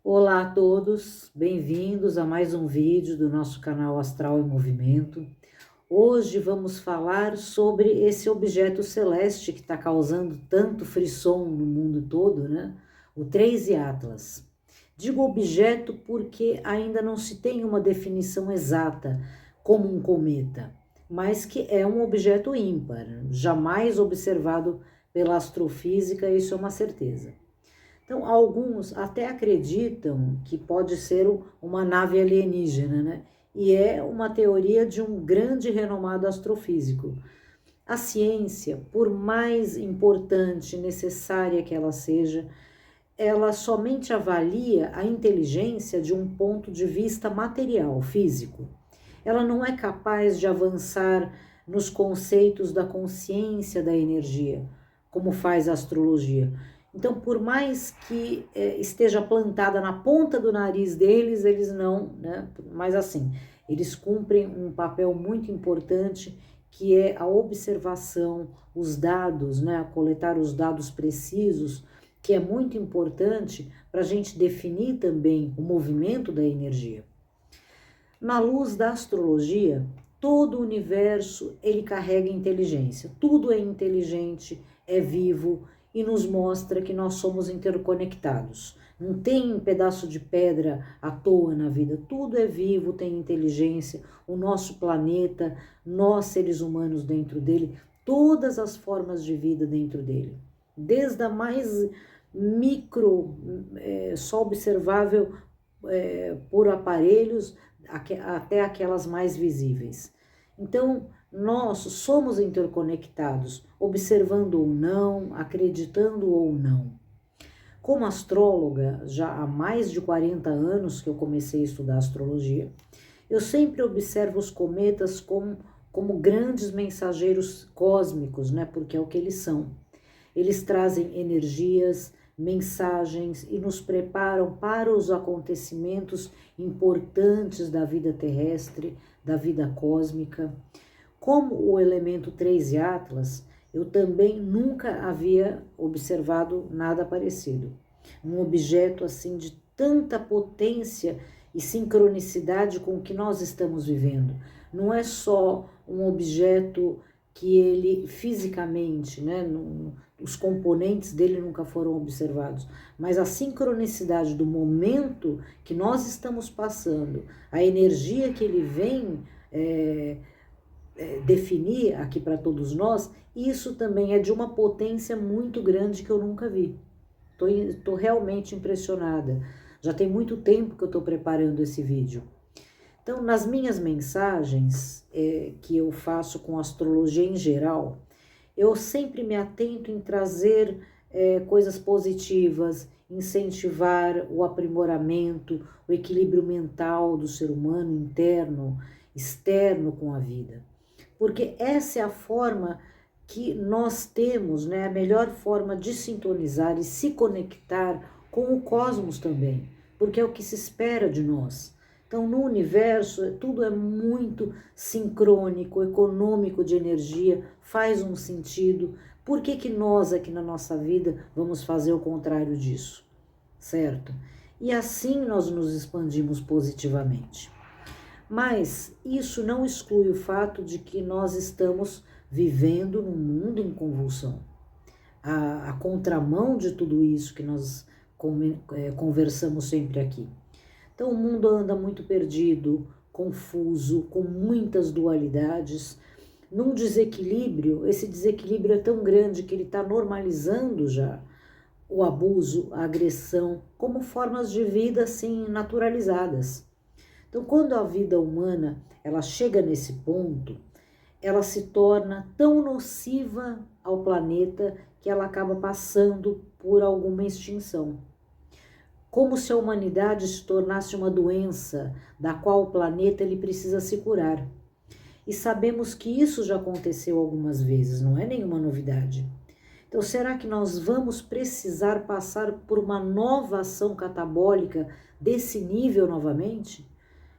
Olá a todos, bem-vindos a mais um vídeo do nosso canal Astral em Movimento. Hoje vamos falar sobre esse objeto celeste que está causando tanto frisson no mundo todo, né? O 3 Atlas. Digo objeto porque ainda não se tem uma definição exata como um cometa, mas que é um objeto ímpar, jamais observado pela astrofísica, isso é uma certeza. Então, alguns até acreditam que pode ser uma nave alienígena, né? E é uma teoria de um grande renomado astrofísico. A ciência, por mais importante e necessária que ela seja, ela somente avalia a inteligência de um ponto de vista material, físico. Ela não é capaz de avançar nos conceitos da consciência da energia, como faz a astrologia. Então, por mais que esteja plantada na ponta do nariz deles, eles não, né? Mas assim, eles cumprem um papel muito importante, que é a observação, os dados, né? Coletar os dados precisos, que é muito importante para a gente definir também o movimento da energia. Na luz da astrologia, todo o universo ele carrega inteligência, tudo é inteligente, é vivo e nos mostra que nós somos interconectados. Não tem um pedaço de pedra à toa na vida, tudo é vivo, tem inteligência, o nosso planeta, nós seres humanos dentro dele, todas as formas de vida dentro dele, desde a mais micro, só observável por aparelhos, até aquelas mais visíveis. Então, nós somos interconectados, observando ou não, acreditando ou não. Como astróloga, já há mais de 40 anos que eu comecei a estudar astrologia, eu sempre observo os cometas como grandes mensageiros cósmicos, né? Porque é o que eles são. Eles trazem energias, mensagens e nos preparam para os acontecimentos importantes da vida terrestre, da vida cósmica. Como o elemento 3 Atlas, eu também nunca havia observado nada parecido. Um objeto assim de tanta potência e sincronicidade com o que nós estamos vivendo. Não é só um objeto que ele fisicamente, né, os componentes dele nunca foram observados, mas a sincronicidade do momento que nós estamos passando, a energia que ele vem definir aqui para todos nós, isso também é de uma potência muito grande que eu nunca vi. Estou realmente impressionada. Já tem muito tempo que eu estou preparando esse vídeo. Então, nas minhas mensagens que eu faço com astrologia em geral, eu sempre me atento em trazer coisas positivas, incentivar o aprimoramento, o equilíbrio mental do ser humano, interno, externo com a vida. Porque essa é a forma que nós temos, né, a melhor forma de sintonizar e se conectar com o cosmos também, porque é o que se espera de nós. Então, no universo, tudo é muito sincrônico, econômico de energia, faz um sentido. Por que que nós aqui na nossa vida vamos fazer o contrário disso? Certo? E assim nós nos expandimos positivamente. Mas isso não exclui o fato de que nós estamos vivendo num mundo em convulsão. A contramão de tudo isso que nós conversamos sempre aqui. Então, o mundo anda muito perdido, confuso, com muitas dualidades, num desequilíbrio. Esse desequilíbrio é tão grande que ele está normalizando já o abuso, a agressão, como formas de vida assim naturalizadas. Então, quando a vida humana ela chega nesse ponto, ela se torna tão nociva ao planeta que ela acaba passando por alguma extinção. Como se a humanidade se tornasse uma doença da qual o planeta ele precisa se curar. E sabemos que isso já aconteceu algumas vezes, não é nenhuma novidade. Então, será que nós vamos precisar passar por uma nova ação catabólica desse nível novamente?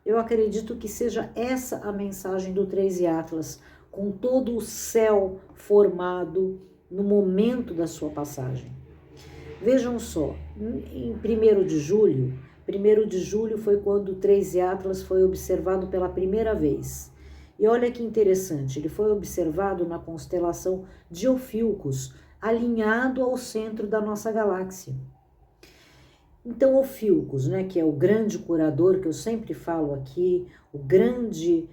Eu acredito que seja essa a mensagem do 3 Atlas, com todo o céu formado no momento da sua passagem. Vejam só, em 1º de julho, 1º de julho foi quando o 3 Atlas foi observado pela primeira vez. E olha que interessante, ele foi observado na constelação de Ophiuchus, alinhado ao centro da nossa galáxia. Então, Ophiuchus, né, que é o grande curador, que eu sempre falo aqui, o grande,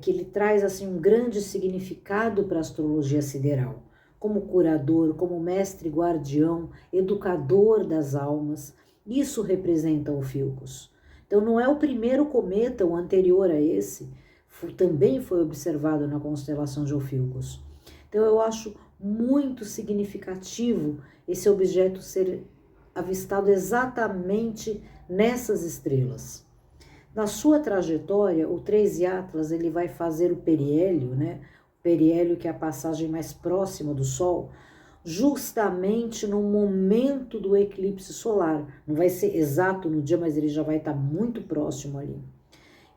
que ele traz assim, um grande significado para a astrologia sideral, como curador, como mestre guardião, educador das almas, isso representa Ophiuchus. Então, não é o primeiro cometa, o anterior a esse, também foi observado na constelação de Ophiuchus. Então, eu acho muito significativo esse objeto ser avistado exatamente nessas estrelas. Na sua trajetória, o 3 Atlas ele vai fazer o periélio, né? O periélio, que é a passagem mais próxima do Sol, justamente no momento do eclipse solar. Não vai ser exato no dia, mas ele já vai estar muito próximo ali.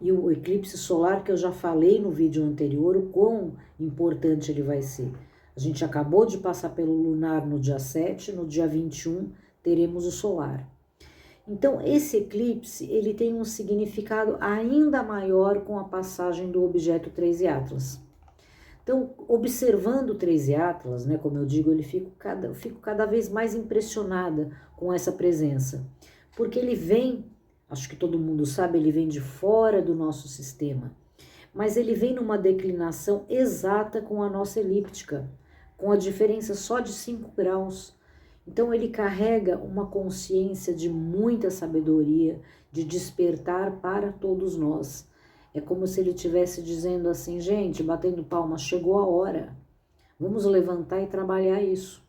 E o eclipse solar, que eu já falei no vídeo anterior, o quão importante ele vai ser. A gente acabou de passar pelo lunar no dia 7, no dia 21 teremos o solar. Então, esse eclipse, ele tem um significado ainda maior com a passagem do objeto 3 Atlas. Então, observando o 3 Atlas, né, como eu digo, fico cada vez mais impressionada com essa presença, porque ele vem, acho que todo mundo sabe, ele vem de fora do nosso sistema, mas ele vem numa declinação exata com a nossa elíptica, com a diferença só de 5 graus. Então ele carrega uma consciência de muita sabedoria, de despertar para todos nós. É como se ele estivesse dizendo assim, gente, batendo palmas, chegou a hora, vamos levantar e trabalhar isso.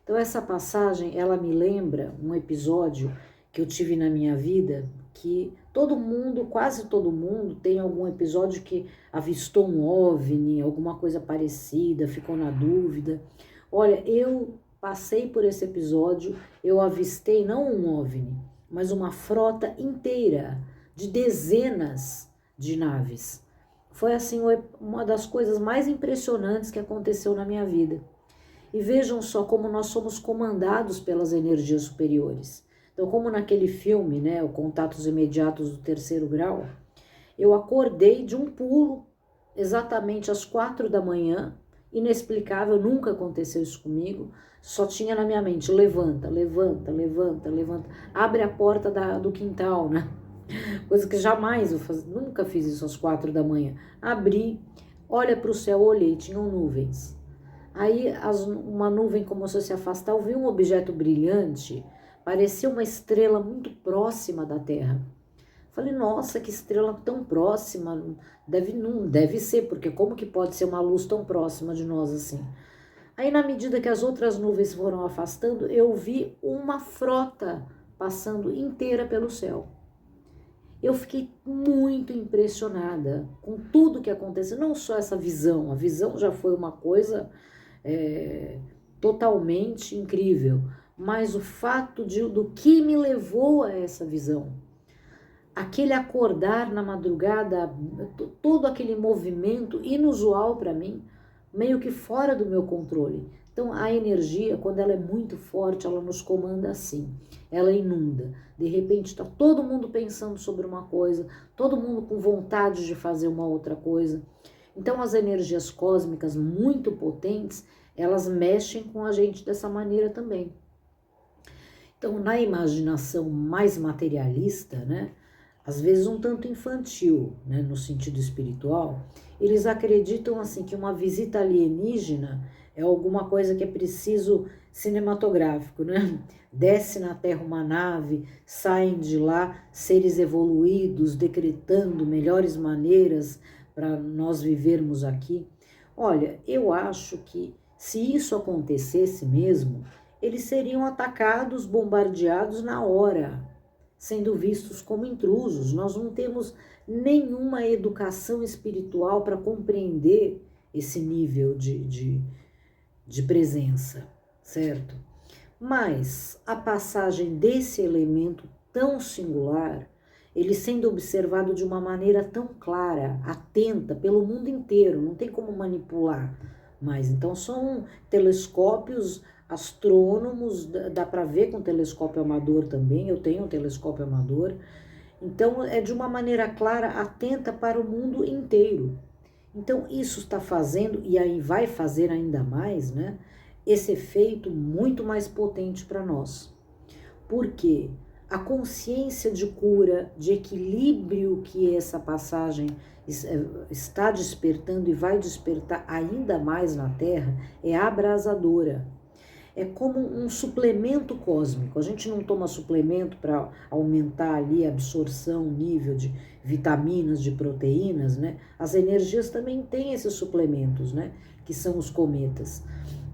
Então essa passagem, ela me lembra um episódio que eu tive na minha vida, que todo mundo, quase todo mundo, tem algum episódio que avistou um OVNI, alguma coisa parecida, ficou na dúvida. Olha, eu passei por esse episódio, eu avistei não um OVNI, mas uma frota inteira de dezenas de naves. Foi assim uma das coisas mais impressionantes que aconteceu na minha vida. E vejam só como nós somos comandados pelas energias superiores. Então, como naquele filme, né, o Contatos Imediatos do 3º grau, eu acordei de um pulo, exatamente às 4 da manhã, inexplicável, nunca aconteceu isso comigo, só tinha na minha mente, levanta, levanta, levanta, levanta, abre a porta do quintal, né? Coisa que jamais eu nunca fiz isso às 4 da manhã. Abri, olha para o céu, olhei, tinham nuvens. Aí uma nuvem começou a se afastar, eu vi um objeto brilhante, parecia uma estrela muito próxima da Terra. Falei, nossa, que estrela tão próxima, não deve ser, porque como que pode ser uma luz tão próxima de nós assim? Aí, na medida que as outras nuvens foram afastando, eu vi uma frota passando inteira pelo céu. Eu fiquei muito impressionada com tudo que aconteceu, não só essa visão, a visão já foi uma coisa totalmente incrível, mas o fato do que me levou a essa visão. Aquele acordar na madrugada, todo aquele movimento inusual para mim, meio que fora do meu controle. Então a energia, quando ela é muito forte, ela nos comanda assim, ela inunda. De repente está todo mundo pensando sobre uma coisa, todo mundo com vontade de fazer uma outra coisa. Então as energias cósmicas muito potentes, elas mexem com a gente dessa maneira também. Então na imaginação mais materialista, né? Às vezes um tanto infantil, né, no sentido espiritual, eles acreditam assim que uma visita alienígena é alguma coisa que é preciso cinematográfico, né? Desce na Terra uma nave, saem de lá seres evoluídos, decretando melhores maneiras para nós vivermos aqui. Olha, eu acho que se isso acontecesse mesmo, eles seriam atacados, bombardeados na hora, sendo vistos como intrusos. Nós não temos nenhuma educação espiritual para compreender esse nível de presença, certo? Mas a passagem desse elemento tão singular, ele sendo observado de uma maneira tão clara, atenta, pelo mundo inteiro, não tem como manipular mais. Então são telescópios astrônomos, dá para ver com telescópio amador também, eu tenho um telescópio amador. Então, é de uma maneira clara, atenta para o mundo inteiro. Então, isso está fazendo, e aí vai fazer ainda mais, né? Esse efeito muito mais potente para nós. Porque a consciência de cura, de equilíbrio que essa passagem está despertando e vai despertar ainda mais na Terra é abrasadora. É como um suplemento cósmico. A gente não toma suplemento para aumentar ali a absorção, nível de vitaminas, de proteínas, né? As energias também têm esses suplementos, né? Que são os cometas.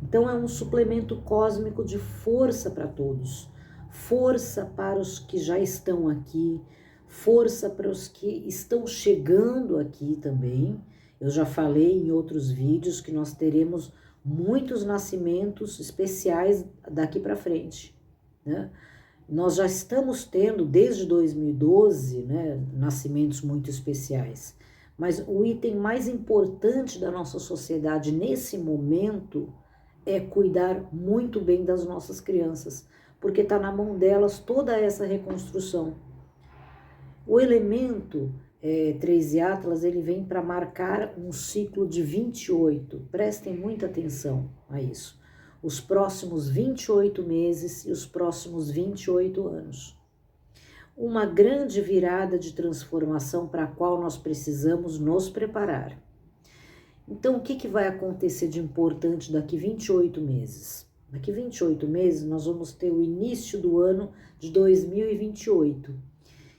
Então é um suplemento cósmico de força para todos. Força para os que já estão aqui, força para os que estão chegando aqui também. Eu já falei em outros vídeos que nós teremos muitos nascimentos especiais daqui para frente, né? Nós já estamos tendo, desde 2012, né, nascimentos muito especiais. Mas o item mais importante da nossa sociedade nesse momento é cuidar muito bem das nossas crianças, porque está na mão delas toda essa reconstrução. O elemento 3 Atlas, ele vem para marcar um ciclo de 28. Prestem muita atenção a isso. Os próximos 28 meses e os próximos 28 anos. Uma grande virada de transformação para a qual nós precisamos nos preparar. Então, o que vai acontecer de importante daqui 28 meses? Daqui 28 meses, nós vamos ter o início do ano de 2028,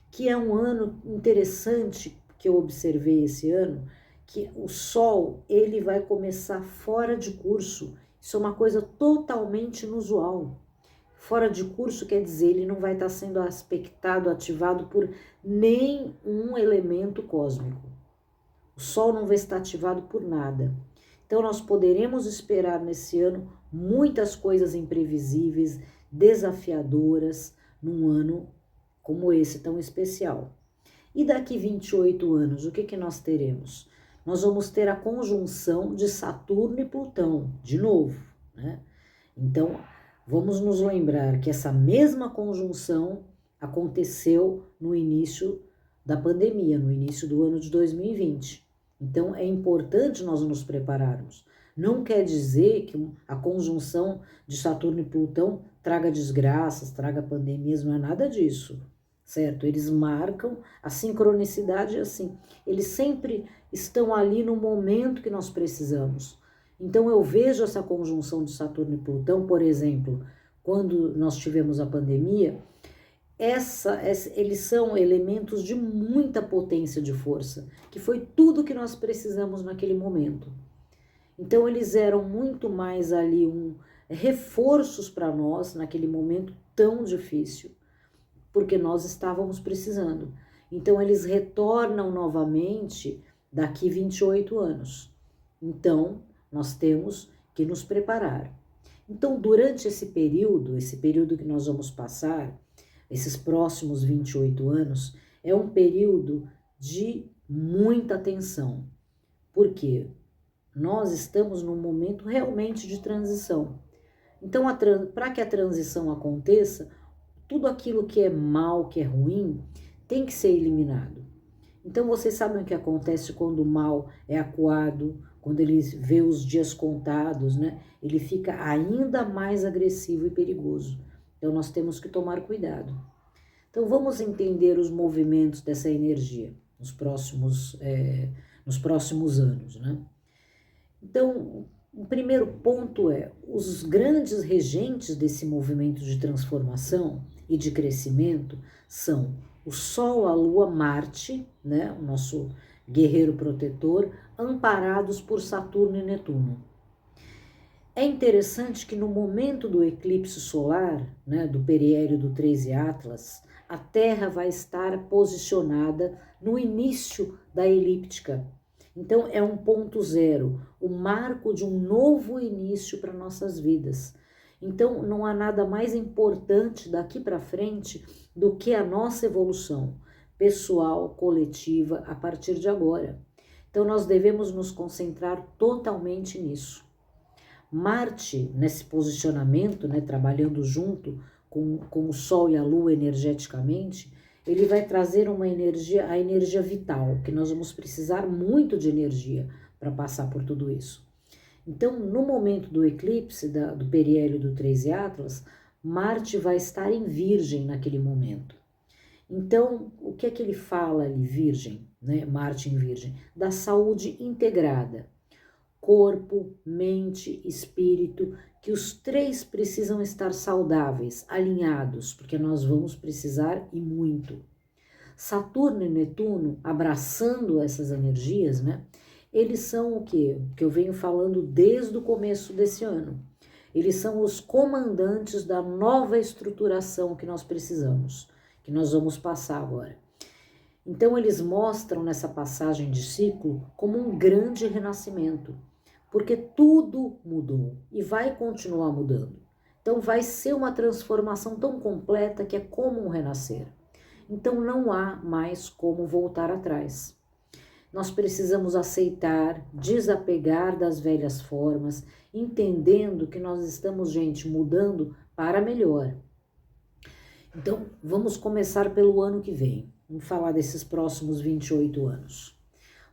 que é um ano interessante que eu observei esse ano, que o Sol, ele vai começar fora de curso. Isso é uma coisa totalmente inusual. Fora de curso quer dizer, ele não vai estar sendo aspectado, ativado por nenhum elemento cósmico. O Sol não vai estar ativado por nada. Então, nós poderemos esperar nesse ano muitas coisas imprevisíveis, desafiadoras, num ano como esse tão especial. E daqui 28 anos, o que nós teremos? Nós vamos ter a conjunção de Saturno e Plutão, de novo, né? Então, vamos nos lembrar que essa mesma conjunção aconteceu no início da pandemia, no início do ano de 2020. Então, é importante nós nos prepararmos. Não quer dizer que a conjunção de Saturno e Plutão traga desgraças, traga pandemias, não é nada disso, certo? Eles marcam a sincronicidade assim. Eles sempre estão ali no momento que nós precisamos. Então, eu vejo essa conjunção de Saturno e Plutão, por exemplo, quando nós tivemos a pandemia, eles são elementos de muita potência de força, que foi tudo que nós precisamos naquele momento. Então, eles eram muito mais ali reforços para nós naquele momento tão difícil, porque nós estávamos precisando. Então, eles retornam novamente daqui 28 anos. Então, nós temos que nos preparar. Então, durante esse período que nós vamos passar, esses próximos 28 anos, é um período de muita atenção. Por quê? Nós estamos num momento realmente de transição. Então, para que a transição aconteça, tudo aquilo que é mal, que é ruim, tem que ser eliminado. Então, vocês sabem o que acontece quando o mal é acuado, quando ele vê os dias contados, né? Ele fica ainda mais agressivo e perigoso. Então, nós temos que tomar cuidado. Então, vamos entender os movimentos dessa energia nos próximos anos, né? Então, o primeiro ponto é, os grandes regentes desse movimento de transformação e de crescimento são o Sol, a Lua, Marte, né, o nosso guerreiro protetor, amparados por Saturno e Netuno. É interessante que no momento do eclipse solar, né, do periélio do 13 Atlas, a Terra vai estar posicionada no início da elíptica. Então, é um ponto zero, o marco de um novo início para nossas vidas. Então, não há nada mais importante daqui para frente do que a nossa evolução pessoal, coletiva, a partir de agora. Então, nós devemos nos concentrar totalmente nisso. Marte, nesse posicionamento, né, trabalhando junto com o Sol e a Lua energeticamente, ele vai trazer uma energia, a energia vital, que nós vamos precisar muito de energia para passar por tudo isso. Então, no momento do eclipse, do periélio do 13 Atlas, Marte vai estar em Virgem naquele momento. Então, o que é que ele fala ali, Virgem, né? Marte em Virgem? Da saúde integrada. Corpo, mente, espírito, que os três precisam estar saudáveis, alinhados, porque nós vamos precisar e muito. Saturno e Netuno, abraçando essas energias, né? Eles são o quê? Que eu venho falando desde o começo desse ano. Eles são os comandantes da nova estruturação que nós precisamos, que nós vamos passar agora. Então, eles mostram nessa passagem de ciclo como um grande renascimento, porque tudo mudou e vai continuar mudando. Então, vai ser uma transformação tão completa que é como um renascer. Então, não há mais como voltar atrás. Nós precisamos aceitar, desapegar das velhas formas, entendendo que nós estamos, gente, mudando para melhor. Então, vamos começar pelo ano que vem. Vamos falar desses próximos 28 anos.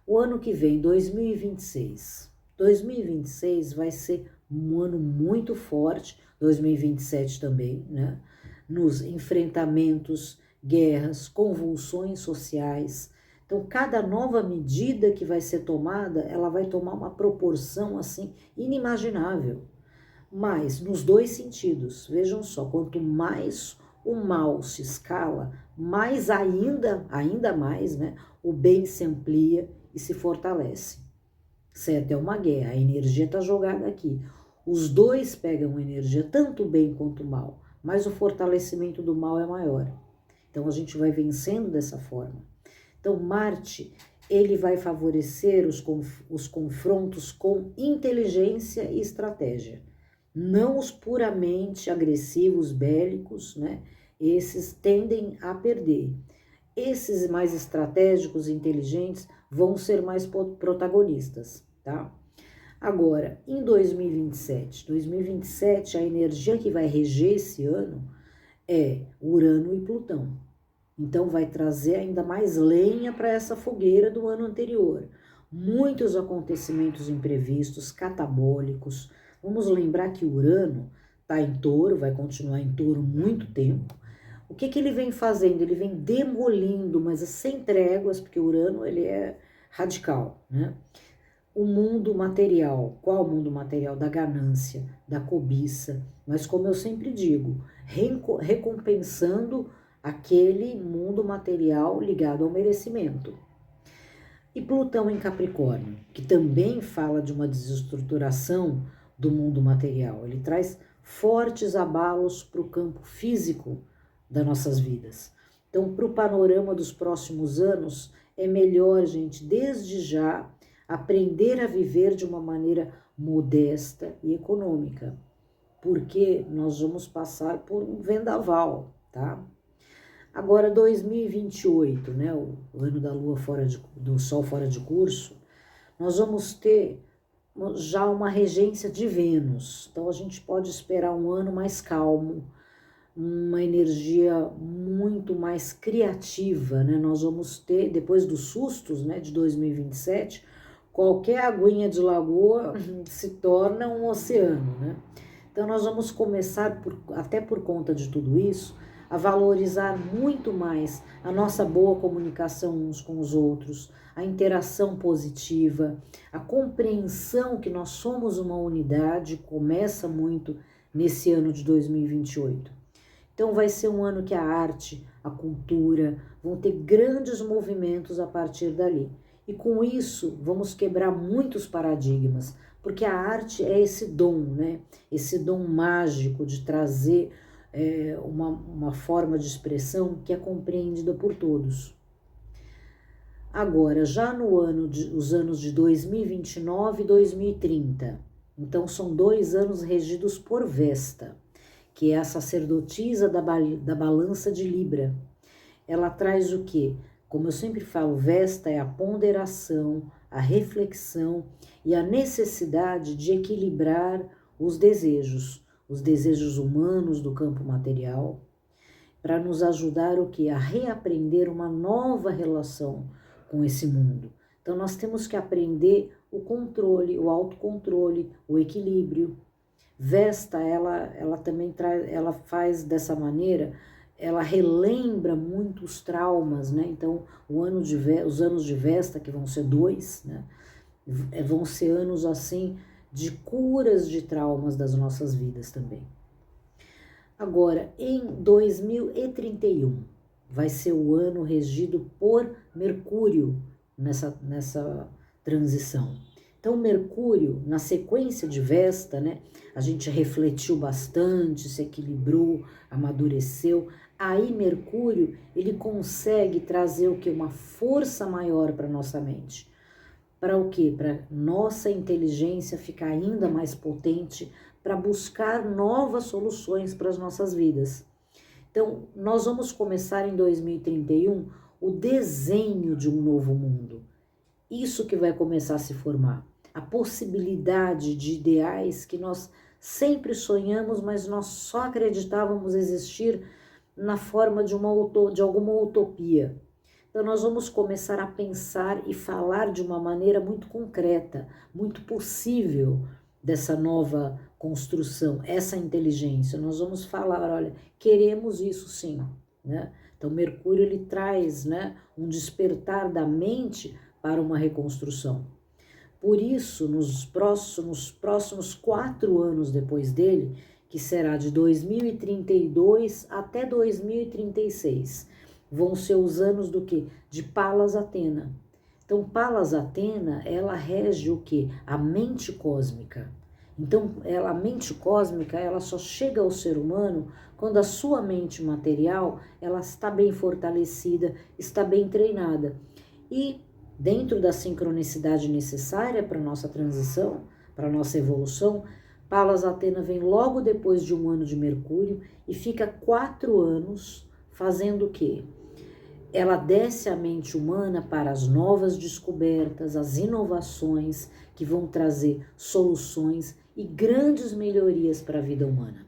O ano que vem, 2026. 2026 vai ser um ano muito forte, 2027 também, né? Nos enfrentamentos, guerras, convulsões sociais. Então, cada nova medida que vai ser tomada, ela vai tomar uma proporção, assim, inimaginável. Mas, nos dois sentidos, vejam só, quanto mais o mal se escala, mais ainda mais, né, o bem se amplia e se fortalece. Certo, é uma guerra, a energia está jogada aqui. Os dois pegam energia, tanto o bem quanto o mal, mas o fortalecimento do mal é maior. Então, a gente vai vencendo dessa forma. Então, Marte, ele vai favorecer os confrontos com inteligência e estratégia. Não os puramente agressivos, bélicos, né? Esses tendem a perder. Esses mais estratégicos e inteligentes vão ser mais protagonistas, tá? Agora, em 2027, a energia que vai reger esse ano é Urano e Plutão. Então, vai trazer ainda mais lenha para essa fogueira do ano anterior. Muitos acontecimentos imprevistos, catabólicos. Vamos lembrar que Urano está em Touro, vai continuar em Touro muito tempo. O que ele vem fazendo? Ele vem demolindo, mas sem tréguas, porque Urano ele é radical, né? O mundo material. Qual o mundo material? Da ganância, da cobiça. Mas como eu sempre digo, recompensando aquele mundo material ligado ao merecimento. E Plutão em Capricórnio, que também fala de uma desestruturação do mundo material. Ele traz fortes abalos para o campo físico das nossas vidas. Então, para o panorama dos próximos anos, é melhor, gente, desde já, aprender a viver de uma maneira modesta e econômica, porque nós vamos passar por um vendaval, tá? Agora, 2028, né, o ano da Lua do Sol fora de curso, nós vamos ter já uma regência de Vênus. Então, a gente pode esperar um ano mais calmo, uma energia muito mais criativa, né? Nós vamos ter, depois dos sustos, né, de 2027, qualquer aguinha de lagoa se torna um oceano, né? Então, nós vamos começar, até por conta de tudo isso, a valorizar muito mais a nossa boa comunicação uns com os outros, a interação positiva, a compreensão que nós somos uma unidade, começa muito nesse ano de 2028. Então vai ser um ano que a arte, a cultura vão ter grandes movimentos a partir dali. E com isso vamos quebrar muitos paradigmas, porque a arte é esse dom, né? Esse dom mágico de trazer uma forma de expressão que é compreendida por todos. Agora, já os anos de 2029 e 2030, então são 2 anos regidos por Vesta, que é a sacerdotisa da balança de Libra. Ela traz o quê? Como eu sempre falo, Vesta é a ponderação, a reflexão e a necessidade de equilibrar os desejos humanos do campo material, para nos ajudar o quê? A reaprender uma nova relação com esse mundo. Então nós temos que aprender o controle, o autocontrole, o equilíbrio. Vesta, ela também traz, ela faz dessa maneira, ela relembra muito os traumas, né? Então os anos de Vesta, que vão ser 2, né? Vão ser anos assim de curas de traumas das nossas vidas também. Agora, em 2031, vai ser o ano regido por Mercúrio nessa transição. Então, Mercúrio, na sequência de Vesta, né, a gente refletiu bastante, se equilibrou, amadureceu. Aí, Mercúrio, ele consegue trazer o quê? Uma força maior para nossa mente. Para o quê? Para nossa inteligência ficar ainda mais potente, para buscar novas soluções para as nossas vidas. Então, nós vamos começar em 2031 o desenho de um novo mundo. Isso que vai começar a se formar. A possibilidade de ideais que nós sempre sonhamos, mas nós só acreditávamos existir na forma de alguma utopia. Então, nós vamos começar a pensar e falar de uma maneira muito concreta, muito possível dessa nova construção, essa inteligência. Nós vamos falar, olha, queremos isso sim, né? Então, Mercúrio, ele traz, né, um despertar da mente para uma reconstrução. Por isso, nos próximos 4 anos depois dele, que será de 2032 até 2036, vão ser os anos do quê? De Palas Atena. Então, Palas Atena, ela rege o quê? A mente cósmica. Então, a mente cósmica, ela só chega ao ser humano quando a sua mente material, ela está bem fortalecida, está bem treinada. E dentro da sincronicidade necessária para a nossa transição, para a nossa evolução, Palas Atena vem logo depois de um ano de Mercúrio e fica 4 anos fazendo o quê? Ela desce a mente humana para as novas descobertas, as inovações que vão trazer soluções e grandes melhorias para a vida humana.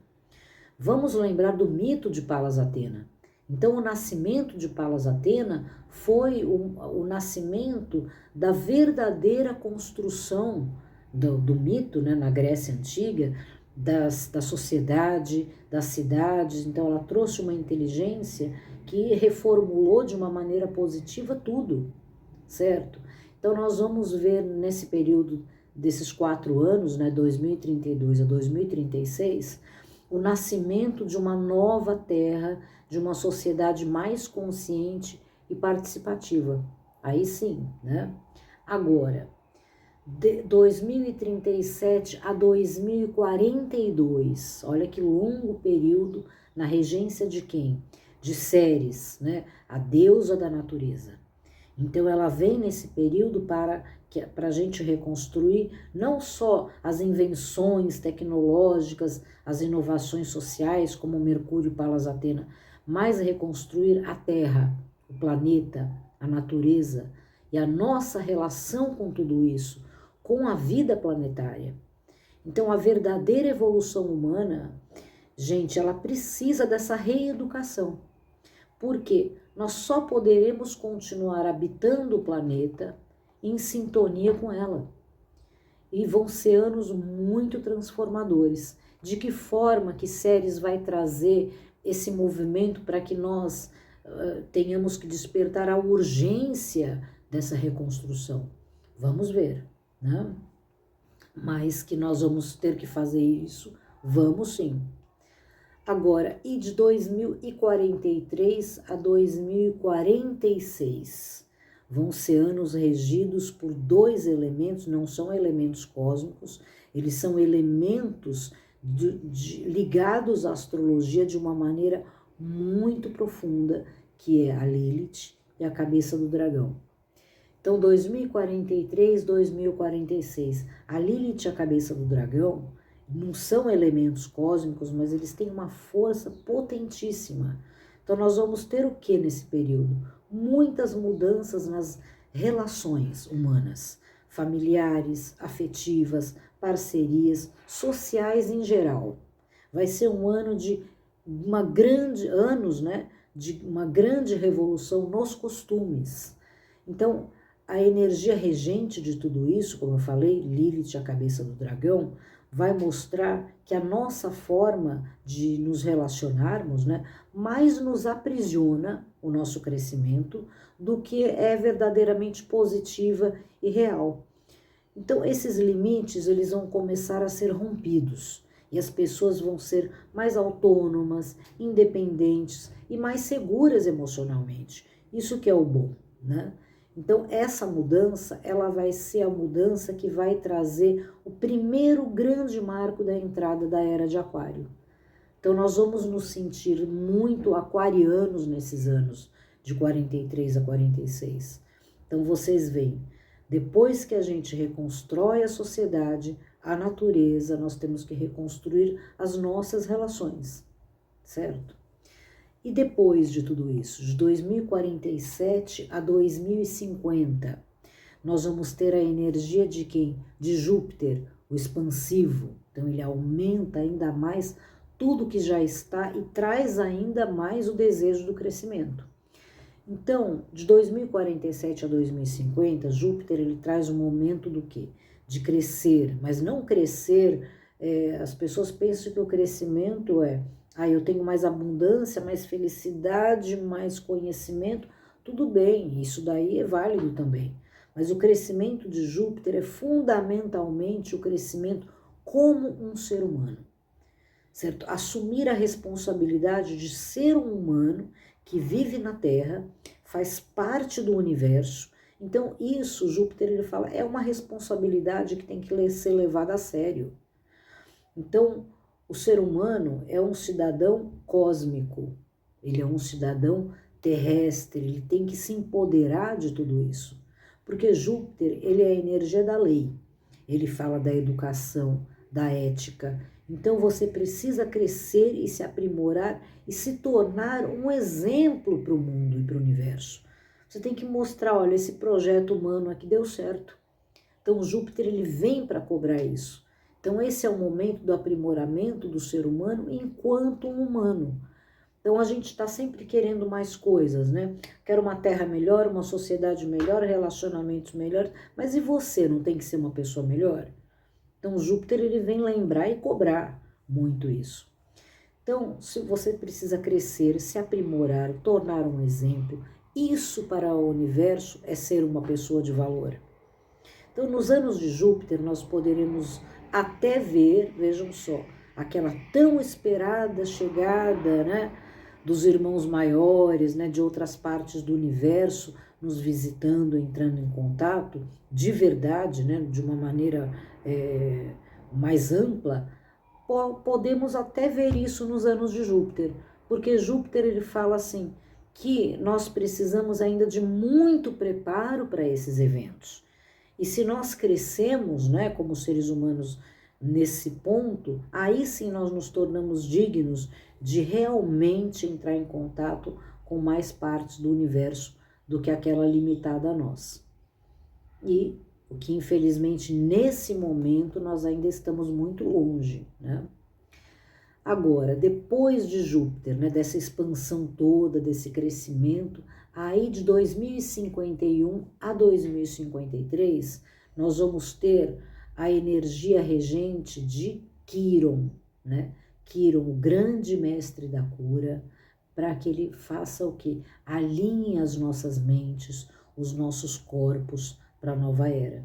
Vamos lembrar do mito de Palas Atena. Então, o nascimento de Palas Atena foi o nascimento da verdadeira construção do mito, né, na Grécia Antiga, da sociedade, das cidades. Então, ela trouxe uma inteligência que reformulou de uma maneira positiva tudo, certo? Então, nós vamos ver nesse período desses 4 anos, né, 2032 a 2036, o nascimento de uma nova terra, de uma sociedade mais consciente e participativa. Aí sim, né? Agora, de 2037 a 2042, olha que longo período na regência de quem? De Ceres, né? A deusa da natureza. Então ela vem nesse período para a gente reconstruir não só as invenções tecnológicas, as inovações sociais, como Mercúrio e Palas Atena, mas reconstruir a Terra, o planeta, a natureza e a nossa relação com tudo isso, com a vida planetária. Então a verdadeira evolução humana, gente, ela precisa dessa reeducação. Por quê? Nós só poderemos continuar habitando o planeta em sintonia com ela. E vão ser anos muito transformadores. De que forma que Ceres vai trazer esse movimento para que nós tenhamos que despertar a urgência dessa reconstrução? Vamos ver, né? Mas que nós vamos ter que fazer isso, vamos sim. Agora, e de 2043 a 2046? Vão ser anos regidos por 2 elementos, não são elementos cósmicos, eles são elementos ligados à astrologia de uma maneira muito profunda, que é a Lilith e a cabeça do dragão. Então, 2043, 2046, a Lilith e a cabeça do dragão não são elementos cósmicos, mas eles têm uma força potentíssima. Então, nós vamos ter o que nesse período? Muitas mudanças nas relações humanas, familiares, afetivas, parcerias sociais em geral. Vai ser um ano de de uma grande revolução nos costumes. Então, a energia regente de tudo isso, como eu falei, Lilith, a cabeça do dragão, vai mostrar que a nossa forma de nos relacionarmos, mais nos aprisiona o nosso crescimento do que é verdadeiramente positiva e real. Então, esses limites, eles vão começar a ser rompidos e as pessoas vão ser mais autônomas, independentes e mais seguras emocionalmente. Isso que é o bom, Então, essa mudança, ela vai ser a mudança que vai trazer o primeiro grande marco da entrada da Era de Aquário. Então, nós vamos nos sentir muito aquarianos nesses anos, de 43 a 46. Então, vocês veem, depois que a gente reconstrói a sociedade, a natureza, nós temos que reconstruir as nossas relações, certo? E depois de tudo isso, de 2047 a 2050, nós vamos ter a energia de quem? De Júpiter, o expansivo. Então ele aumenta ainda mais tudo que já está e traz ainda mais o desejo do crescimento. Então, de 2047 a 2050, Júpiter ele traz um momento do quê? De crescer, mas não crescer, as pessoas pensam que o crescimento eu tenho mais abundância, mais felicidade, mais conhecimento, tudo bem, isso daí é válido também. Mas o crescimento de Júpiter é fundamentalmente o crescimento como um ser humano, certo? Assumir a responsabilidade de ser um humano que vive na Terra, faz parte do universo. Então isso, Júpiter, ele fala, é uma responsabilidade que tem que ser levada a sério. Então, o ser humano é um cidadão cósmico, ele é um cidadão terrestre, ele tem que se empoderar de tudo isso. Porque Júpiter, ele é a energia da lei, ele fala da educação, da ética. Então você precisa crescer e se aprimorar e se tornar um exemplo para o mundo e para o universo. Você tem que mostrar, olha, esse projeto humano aqui deu certo. Então Júpiter, ele vem para cobrar isso. Então esse é o momento do aprimoramento do ser humano enquanto um humano. Então a gente está sempre querendo mais coisas, Quero uma terra melhor, uma sociedade melhor, relacionamentos melhores, mas e você, não tem que ser uma pessoa melhor? Então Júpiter ele vem lembrar e cobrar muito isso. Então, se você precisa crescer, se aprimorar, tornar um exemplo, isso para o universo é ser uma pessoa de valor. Então, nos anos de Júpiter, nós poderemos até ver, vejam só, aquela tão esperada chegada, dos irmãos maiores, de outras partes do universo, nos visitando, entrando em contato, de verdade, de uma maneira mais ampla, podemos até ver isso nos anos de Júpiter, porque Júpiter ele fala assim, que nós precisamos ainda de muito preparo para esses eventos. E se nós crescemos, como seres humanos nesse ponto, aí sim nós nos tornamos dignos de realmente entrar em contato com mais partes do universo do que aquela limitada a nós. E o que infelizmente nesse momento nós ainda estamos muito longe, Agora, depois de Júpiter, dessa expansão toda, desse crescimento, aí de 2051 a 2053, nós vamos ter a energia regente de Quiron, Quiron, o grande mestre da cura, para que ele faça o quê? Alinhe as nossas mentes, os nossos corpos para a nova era.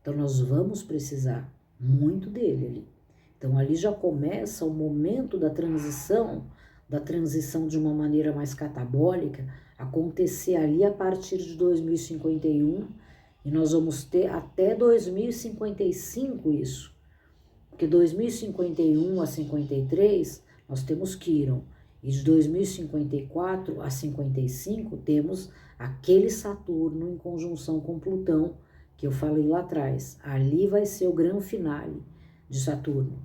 Então nós vamos precisar muito dele ali. Então ali já começa o momento da transição de uma maneira mais catabólica, acontecer ali a partir de 2051, e nós vamos ter até 2055 isso. Porque 2051 a 53 nós temos Quiron, e de 2054 a 55 temos aquele Saturno em conjunção com Plutão, que eu falei lá atrás. Ali vai ser o grande finale de Saturno.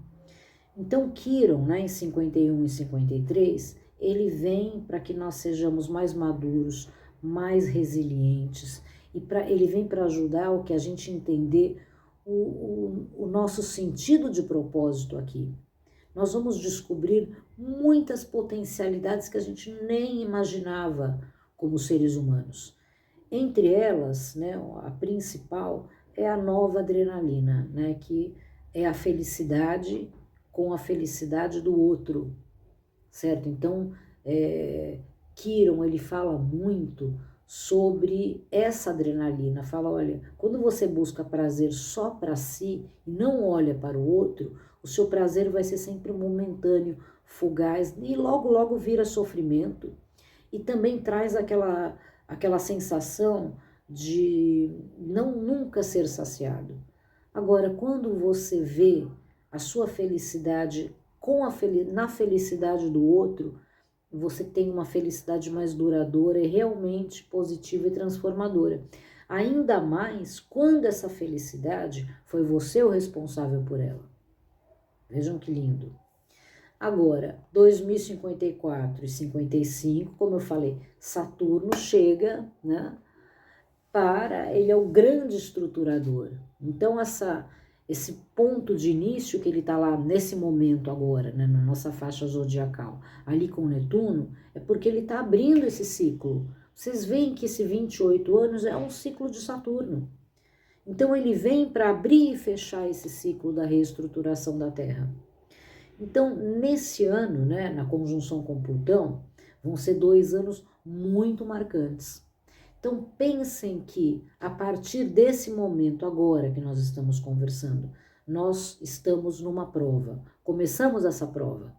Então Quiron, em 51 e 53, ele vem para que nós sejamos mais maduros, mais resilientes, e ele vem para ajudar o que a gente entender o nosso sentido de propósito aqui. Nós vamos descobrir muitas potencialidades que a gente nem imaginava como seres humanos. Entre elas, né, a principal é a nova adrenalina, né, que é a felicidade com a felicidade do outro, certo? Então, Kiron, ele fala muito sobre essa adrenalina, fala, olha, quando você busca prazer só para si e não olha para o outro, o seu prazer vai ser sempre momentâneo, fugaz e logo vira sofrimento e também traz aquela sensação de nunca ser saciado. Agora, quando você vê a sua felicidade na felicidade do outro, você tem uma felicidade mais duradoura e realmente positiva e transformadora. Ainda mais quando essa felicidade foi você o responsável por ela. Vejam que lindo. Agora, 2054 e 55, como eu falei, Saturno chega, né, ele é o grande estruturador. Então, esse ponto de início que ele está lá nesse momento agora, né, na nossa faixa zodiacal, ali com Netuno, é porque ele está abrindo esse ciclo. Vocês veem que esse 28 anos é um ciclo de Saturno. Então, ele vem para abrir e fechar esse ciclo da reestruturação da Terra. Então, nesse ano, né, na conjunção com Plutão, vão ser 2 anos muito marcantes. Então, pensem que a partir desse momento agora que nós estamos conversando, nós estamos numa prova, começamos essa prova.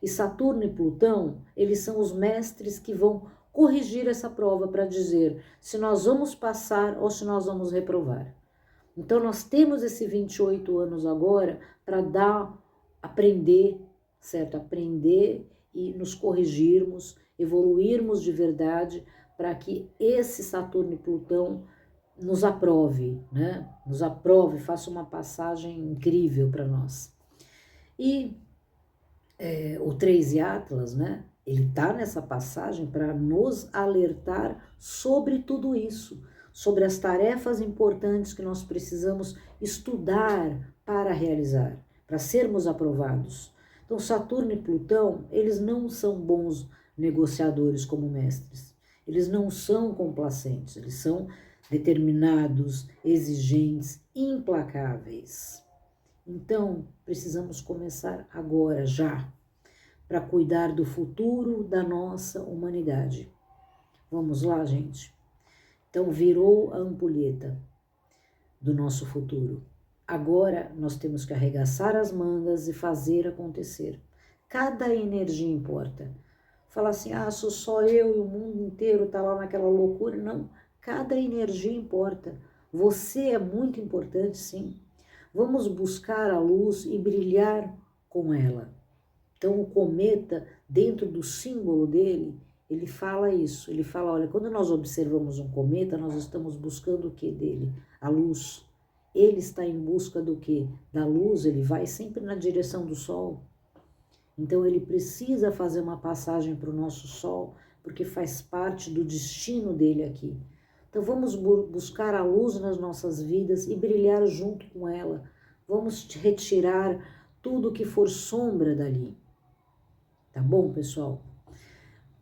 E Saturno e Plutão, eles são os mestres que vão corrigir essa prova para dizer se nós vamos passar ou se nós vamos reprovar. Então, nós temos esse 28 anos agora para aprender, certo? Aprender e nos corrigirmos, evoluirmos de verdade, para que esse Saturno e Plutão nos aprove, né? Nos aprove, faça uma passagem incrível para nós. E o 3 e Atlas, né? Ele está nessa passagem para nos alertar sobre tudo isso, sobre as tarefas importantes que nós precisamos estudar para realizar, para sermos aprovados. Então, Saturno e Plutão, eles não são bons negociadores como mestres. Eles não são complacentes, eles são determinados, exigentes, implacáveis. Então, precisamos começar agora, já, para cuidar do futuro da nossa humanidade. Vamos lá, gente? Então, virou a ampulheta do nosso futuro. Agora, nós temos que arregaçar as mangas e fazer acontecer. Cada energia importa. Falar assim, sou só eu e o mundo inteiro está lá naquela loucura. Não, cada energia importa. Você é muito importante, sim. Vamos buscar a luz e brilhar com ela. Então, o cometa, dentro do símbolo dele, ele fala isso. Ele fala, olha, quando nós observamos um cometa, nós estamos buscando o que dele? A luz. Ele está em busca do quê? Da luz, ele vai sempre na direção do sol. Então, ele precisa fazer uma passagem para o nosso Sol, porque faz parte do destino dele aqui. Então, vamos buscar a luz nas nossas vidas e brilhar junto com ela. Vamos retirar tudo que for sombra dali. Tá bom, pessoal?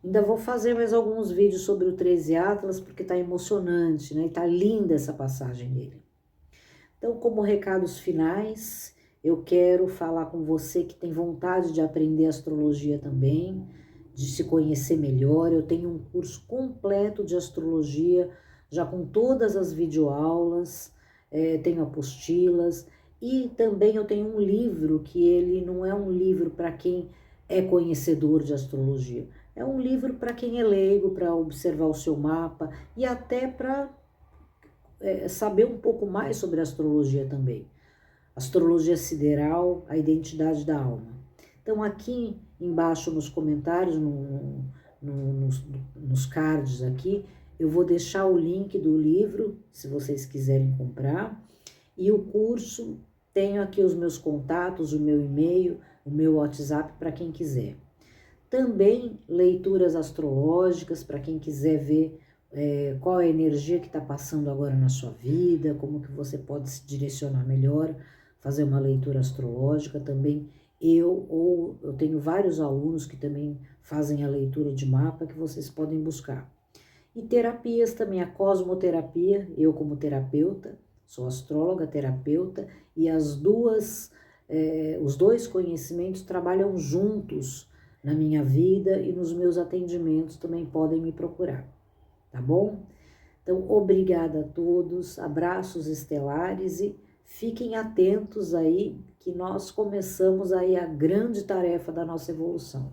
Ainda vou fazer mais alguns vídeos sobre o 13 Atlas, porque tá emocionante, né? E tá linda essa passagem dele. Então, como recados finais, eu quero falar com você que tem vontade de aprender astrologia também, de se conhecer melhor. Eu tenho um curso completo de astrologia, já com todas as videoaulas, tenho apostilas, e também eu tenho um livro que ele não é um livro para quem é conhecedor de astrologia. É um livro para quem é leigo, para observar o seu mapa e até para saber um pouco mais sobre astrologia também. Astrologia sideral, a identidade da alma. Então, aqui embaixo nos comentários, nos cards aqui, eu vou deixar o link do livro, se vocês quiserem comprar. E o curso, tenho aqui os meus contatos, o meu e-mail, o meu WhatsApp para quem quiser. Também leituras astrológicas, para quem quiser ver qual é a energia que está passando agora na sua vida, como que você pode se direcionar melhor, fazer uma leitura astrológica também. Eu tenho vários alunos que também fazem a leitura de mapa que vocês podem buscar. E terapias também, a cosmoterapia, eu como terapeuta, sou astróloga, terapeuta, e os dois conhecimentos trabalham juntos na minha vida e nos meus atendimentos também podem me procurar, tá bom? Então, obrigada a todos, abraços estelares e fiquem atentos aí que nós começamos aí a grande tarefa da nossa evolução.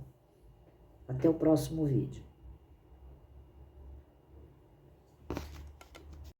Até o próximo vídeo.